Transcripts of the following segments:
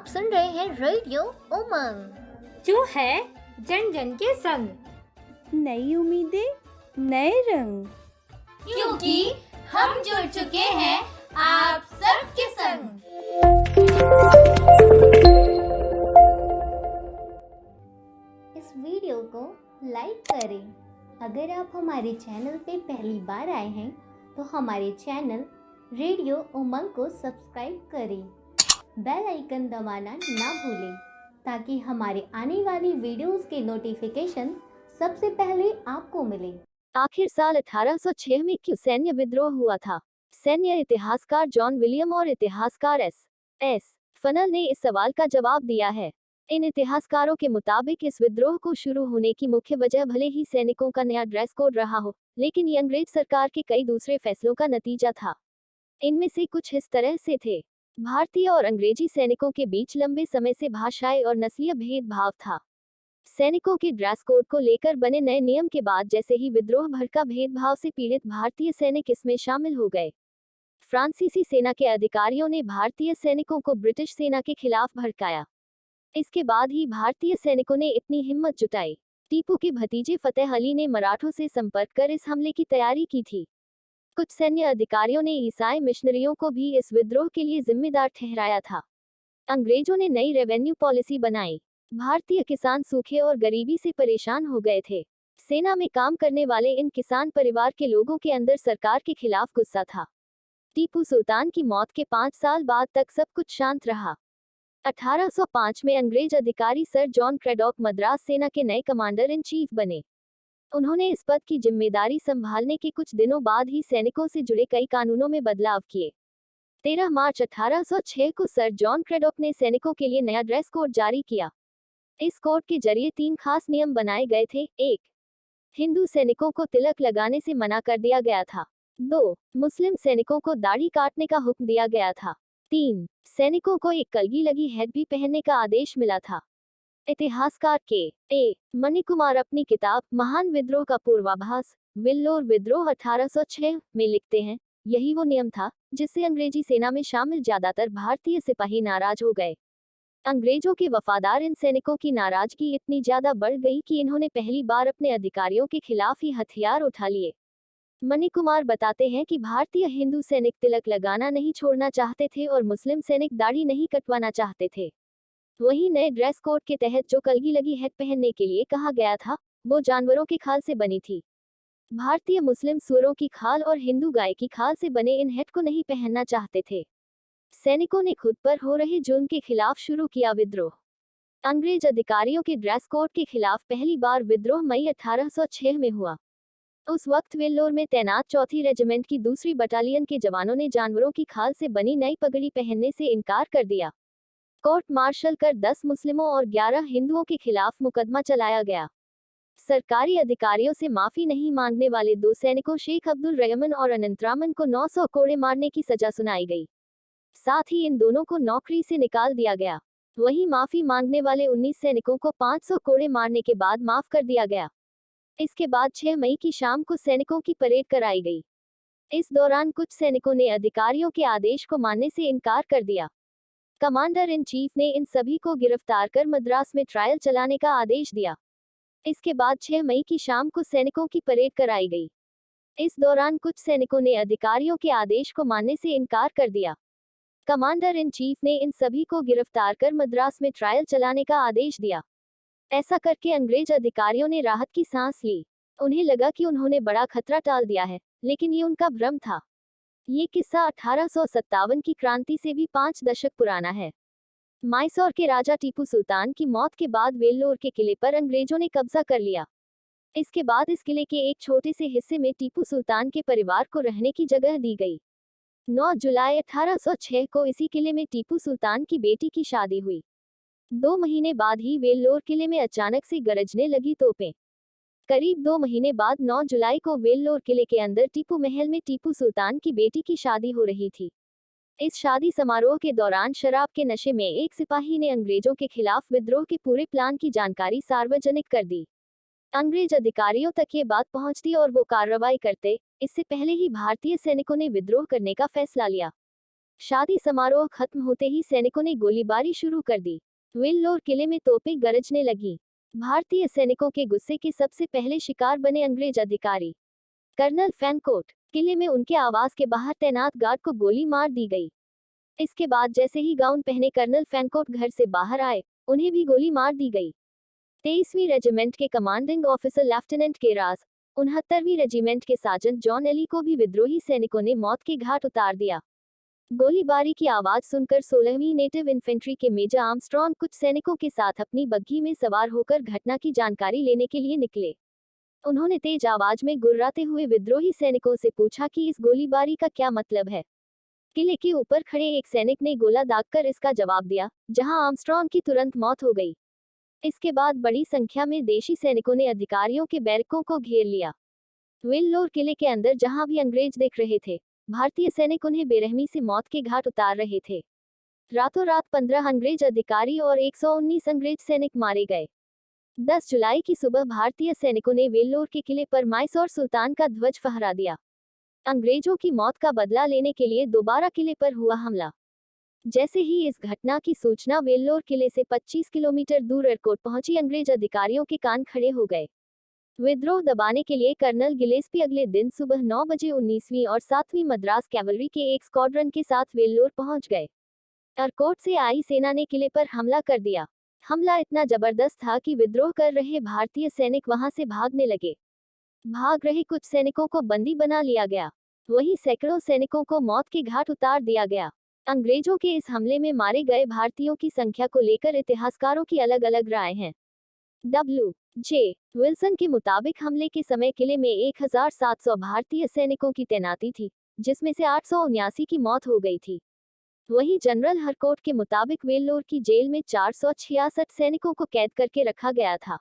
सुन रहे हैं रेडियो उमंग। जो है जन जन के संग। नई उम्मीदें, नए रंग। क्योंकि हम जुड़ चुके हैं आप सबके संग। इस वीडियो को लाइक करें। अगर आप हमारे चैनल पे पहली बार आए हैं तो हमारे चैनल रेडियो उमंग को सब्सक्राइब करें। बेल आइकन दबाना ना भूलें ताकि हमारे आने वाली वीडियोस के नोटिफिकेशन सबसे पहले आपको मिले। आखिर साल 1806 में क्यों सैन्य विद्रोह हुआ था? सैन्य इतिहासकार जॉन विलियम और इतिहासकार एस फनल ने इस सवाल का जवाब दिया है। इन इतिहासकारों के मुताबिक इस विद्रोह को शुरू होने की मुख्य वजह भले ही सैनिकों का नया ड्रेस कोड रहा हो, लेकिन ये अंग्रेज सरकार के कई दूसरे फैसलों का नतीजा था। इनमें से कुछ इस तरह से थे। भारतीय और अंग्रेजी सैनिकों के बीच लंबे समय से भाषाई और नस्लीय भेदभाव था। सैनिकों के ड्रेस कोड को लेकर बने नए नियम के बाद जैसे ही विद्रोह भड़का, भेदभाव से पीड़ित भारतीय सैनिक इसमें शामिल हो गए। फ्रांसीसी सेना के अधिकारियों ने भारतीय सैनिकों को ब्रिटिश सेना के खिलाफ भड़काया। इसके बाद ही भारतीय सैनिकों ने इतनी हिम्मत जुटाई। टीपू के भतीजे फतेह अली ने मराठों से संपर्क कर इस हमले की तैयारी की थी। कुछ सैन्य अधिकारियों ने ईसाई मिशनरियों को भी इस विद्रोह के लिए जिम्मेदार ठहराया था। अंग्रेजों ने नई रेवेन्यू पॉलिसी बनाई। भारतीय किसान सूखे और गरीबी से परेशान हो गए थे। सेना में काम करने वाले इन किसान परिवार के लोगों के अंदर सरकार के खिलाफ गुस्सा था। टीपू सुल्तान की मौत के 5 साल बाद तक सब कुछ शांत रहा। 1805 में अंग्रेज अधिकारी सर जॉन क्रैडॉक मद्रास सेना के नए कमांडर इन चीफ बने। उन्होंने इस पद की जिम्मेदारी संभालने के कुछ दिनों बाद ही सैनिकों से जुड़े कई कानूनों में बदलाव किए। 13 मार्च 1806 को सर जॉन क्रैडॉक ने सैनिकों के लिए नया ड्रेस कोड जारी किया। इस कोड के जरिए 3 खास नियम बनाए गए थे। 1. हिंदू सैनिकों को तिलक लगाने से मना कर दिया गया था। 2. मुस्लिम सैनिकों को दाढ़ी काटने का हुक्म दिया गया था। 3. सैनिकों को एक कलगी लगी हैट भी पहनने का आदेश मिला था। इतिहासकार के मणिकुमार अपनी किताब महान विद्रोह का पूर्वाभास, वेल्लोर विद्रोह 1806 में लिखते हैं, यही वो नियम था जिससे अंग्रेजी सेना में शामिल ज्यादातर भारतीय सिपाही नाराज हो गए। अंग्रेजों के वफादार इन सैनिकों की नाराजगी इतनी ज्यादा बढ़ गई कि इन्होंने पहली बार अपने अधिकारियों के खिलाफ ही हथियार उठा लिए। मणिकुमार बताते हैं कि भारतीय हिंदू सैनिक तिलक लगाना नहीं छोड़ना चाहते थे और मुस्लिम सैनिक दाढ़ी नहीं कटवाना चाहते थे। वहीं नए ड्रेस कोड के तहत जो कलगी लगी हैट पहनने के लिए कहा गया था, वो जानवरों की खाल से बनी थी। भारतीय मुस्लिम सुअरों की खाल और हिंदू गाय की खाल से बने इन हैट को नहीं पहनना चाहते थे। सैनिकों ने खुद पर हो रहे जुर्म के खिलाफ शुरू किया विद्रोह। अंग्रेज अधिकारियों के ड्रेस कोड के खिलाफ पहली बार विद्रोह मई 1806 में हुआ। उस वक्त वेल्लोर में तैनात 4थी रेजिमेंट की 2री बटालियन के जवानों ने जानवरों की खाल से बनी नई पगड़ी पहनने से इनकार कर दिया। कोर्ट मार्शल कर 10 मुस्लिमों और 11 हिंदुओं के खिलाफ मुकदमा चलाया गया। सरकारी अधिकारियों से माफी नहीं मांगने वाले 2 सैनिकों शेख अब्दुल रहमान और अनंतरामन को 900 कोड़े मारने की सजा सुनाई गई। साथ ही इन दोनों को नौकरी से निकाल दिया गया। वहीं माफी मांगने वाले 19 सैनिकों को 500 कोड़े मारने के बाद माफ कर दिया गया। इसके बाद 6 मई की शाम को सैनिकों की परेड कराई गई। इस दौरान कुछ सैनिकों ने अधिकारियों के आदेश को मानने से इनकार कर दिया। कमांडर इन चीफ ने इन सभी को गिरफ्तार कर मद्रास में ट्रायल चलाने का आदेश दिया। इसके बाद 6 मई की शाम को सैनिकों की परेड कराई गई। इस दौरान कुछ सैनिकों ने अधिकारियों के आदेश को मानने से इनकार कर दिया। कमांडर इन चीफ ने इन सभी को गिरफ्तार कर मद्रास में ट्रायल चलाने का आदेश दिया। ऐसा करके अंग्रेज अधिकारियों ने राहत की सांस ली। उन्हें लगा कि उन्होंने बड़ा खतरा टाल दिया है, लेकिन ये उनका भ्रम था। ये किस्सा 1857 की क्रांति से भी 5 दशक पुराना है। मैसूर के राजा टीपू सुल्तान की मौत के बाद वेल्लोर के किले पर अंग्रेजों ने कब्जा कर लिया। इसके बाद इस किले के एक छोटे से हिस्से में टीपू सुल्तान के परिवार को रहने की जगह दी गई। 9 जुलाई 1806 को इसी किले में टीपू सुल्तान की बेटी की शादी हुई। 2 महीने बाद ही वेल्लोर किले में अचानक से गरजने लगी तोपें। करीब 2 महीने बाद 9 जुलाई को वेल्लोर किले के अंदर टीपू महल में टीपू सुल्तान की बेटी की शादी हो रही थी। इस शादी समारोह के दौरान शराब के नशे में एक सिपाही ने अंग्रेजों के खिलाफ विद्रोह के पूरे प्लान की जानकारी सार्वजनिक कर दी। अंग्रेज अधिकारियों तक ये बात पहुंचती और वो कार्रवाई करते। इससे पहले ही भारतीय सैनिकों ने विद्रोह करने का फैसला लिया। शादी समारोह खत्म होते ही सैनिकों ने गोलीबारी शुरू कर दी। वेल्लोर किले में तोपें गरजने लगी। भारतीय सैनिकों के गुस्से के सबसे पहले शिकार बने अंग्रेज अधिकारी कर्नल फैनकोट। किले में उनके आवास के बाहर तैनात गार्ड को गोली मार दी गई। इसके बाद जैसे ही गाउन पहने कर्नल फैनकोट घर से बाहर आए, उन्हें भी गोली मार दी गई। 23वीं रेजिमेंट के कमांडिंग ऑफिसर लेफ्टिनेंट केरास, 69वीं रेजिमेंट के सार्जेंट जॉन एली को भी विद्रोही सैनिकों ने मौत के घाट उतार दिया। गोलीबारी की आवाज सुनकर 16वीं नेटिव इन्फेंट्री के मेजर आर्मस्ट्रॉन्ग कुछ सैनिकों के साथ अपनी बग्घी में सवार होकर घटना की जानकारी लेने के लिए निकले। उन्होंने तेज आवाज में गुर्राते हुए विद्रोही सैनिकों से पूछा कि इस गोलीबारी का क्या मतलब है। किले के ऊपर खड़े एक सैनिक ने गोला दागकर इसका जवाब दिया, जहां आर्मस्ट्रॉन्ग की तुरंत मौत हो गई। इसके बाद बड़ी संख्या में देशी सैनिकों ने अधिकारियों के बैरकों को घेर लिया। वेल्लोर किले के अंदर जहां भी अंग्रेज देख रहे थे, भारतीय सैनिक उन्हें बेरहमी से मौत के घाट उतार रहे थे। रातों रात 15 अंग्रेज अधिकारी और 119 अंग्रेज सैनिक मारे गए। 10 जुलाई की सुबह भारतीय सैनिकों ने वेल्लोर के किले पर मैसूर सुल्तान का ध्वज फहरा दिया। अंग्रेजों की मौत का बदला लेने के लिए दोबारा किले पर हुआ हमला। जैसे ही इस घटना की सूचना वेल्लोर किले से 25 किलोमीटर दूर एयरकोर्ट पहुंची, अंग्रेज अधिकारियों के कान खड़े हो गए। विद्रोह दबाने के लिए कर्नल गिलेस्पी अगले दिन सुबह 9 बजे 19वीं और 7वीं मद्रास कैवलरी के एक स्क्वाड्रन के साथ वेल्लोर पहुंच गए। एयरकोर्ट से आई सेना ने किले पर हमला कर दिया। हमला इतना जबरदस्त था कि विद्रोह कर रहे भारतीय सैनिक वहां से भागने लगे। भाग रहे कुछ सैनिकों को बंदी बना लिया गया। वहीं सैकड़ों सैनिकों को मौत के घाट उतार दिया गया। अंग्रेजों के इस हमले में मारे गए भारतीयों की संख्या को लेकर इतिहासकारों की अलग अलग राय हैं। W.J. विल्सन के मुताबिक हमले के समय किले में 1700 भारतीय सैनिकों की तैनाती थी, जिसमें से 879 की मौत हो गई थी। वहीं जनरल हरकोट के मुताबिक वेल्लोर की जेल में 466 सैनिकों को कैद करके रखा गया था।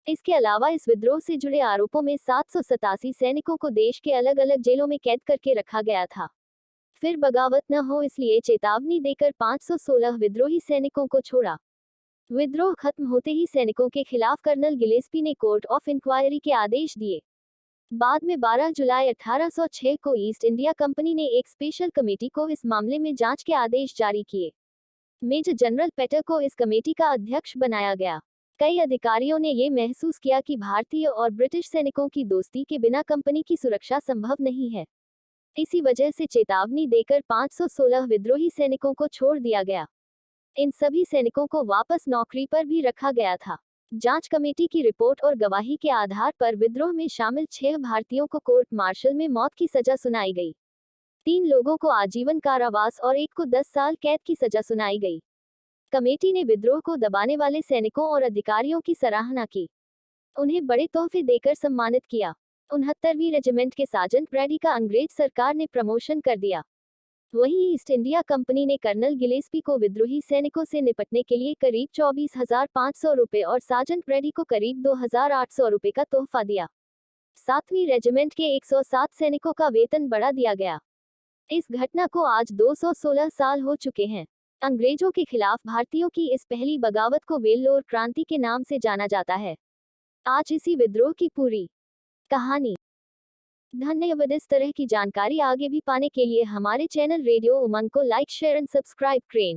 इसके अलावा इस विद्रोह से जुड़े आरोपों में 787 सैनिकों को देश के अलग अलग जेलों में कैद करके रखा गया था। फिर बगावत न हो इसलिए चेतावनी देकर 516 विद्रोही सैनिकों को छोड़ा। विद्रोह खत्म होते ही सैनिकों के खिलाफ कर्नल गिलेस्पी ने कोर्ट ऑफ इंक्वायरी के आदेश दिए। बाद में 12 जुलाई 1806 को ईस्ट इंडिया कंपनी ने एक स्पेशल कमेटी को इस मामले में जांच के आदेश जारी किए। मेजर जनरल पेटर को इस कमेटी का अध्यक्ष बनाया गया। कई अधिकारियों ने ये महसूस किया कि भारतीय और ब्रिटिश सैनिकों की दोस्ती के बिना कंपनी की सुरक्षा संभव नहीं है। इसी वजह से चेतावनी देकर 516 विद्रोही सैनिकों को छोड़ दिया गया। इन सभी सैनिकों को वापस नौकरी पर भी रखा गया था। जांच कमेटी की रिपोर्ट और गवाही के आधार पर विद्रोह में शामिल 6 भारतीयों को कोर्ट मार्शल में मौत की सजा सुनाई गई। 3 लोगों को आजीवन कारावास और एक को 10 साल कैद की सजा सुनाई गई। कमेटी ने विद्रोह को दबाने वाले सैनिकों और अधिकारियों की सराहना की। उन्हें बड़े तोहफे देकर सम्मानित किया। 69वीं रेजिमेंट के सार्जेंट ब्रैडी का अंग्रेज सरकार ने प्रमोशन कर दिया। वहीं ईस्ट इंडिया कंपनी ने कर्नल गिलेस्पी को विद्रोही सैनिकों से निपटने के लिए करीब 24,500 रुपए और सार्जेंट ब्रैडी को करीब 2,800 रुपए का तोहफा दिया। 7वीं रेजिमेंट के 107 सैनिकों का वेतन बढ़ा दिया गया। इस घटना को आज 216 साल हो चुके हैं। अंग्रेजों के खिलाफ भारतीयों की इस पहली बगावत को वेल्लोर क्रांति के नाम से जाना जाता है। आज इसी विद्रोह की पूरी कहानी। धन्यवाद। इस तरह की जानकारी आगे भी पाने के लिए हमारे चैनल रेडियो उमंग को लाइक, शेयर एंड सब्सक्राइब करें।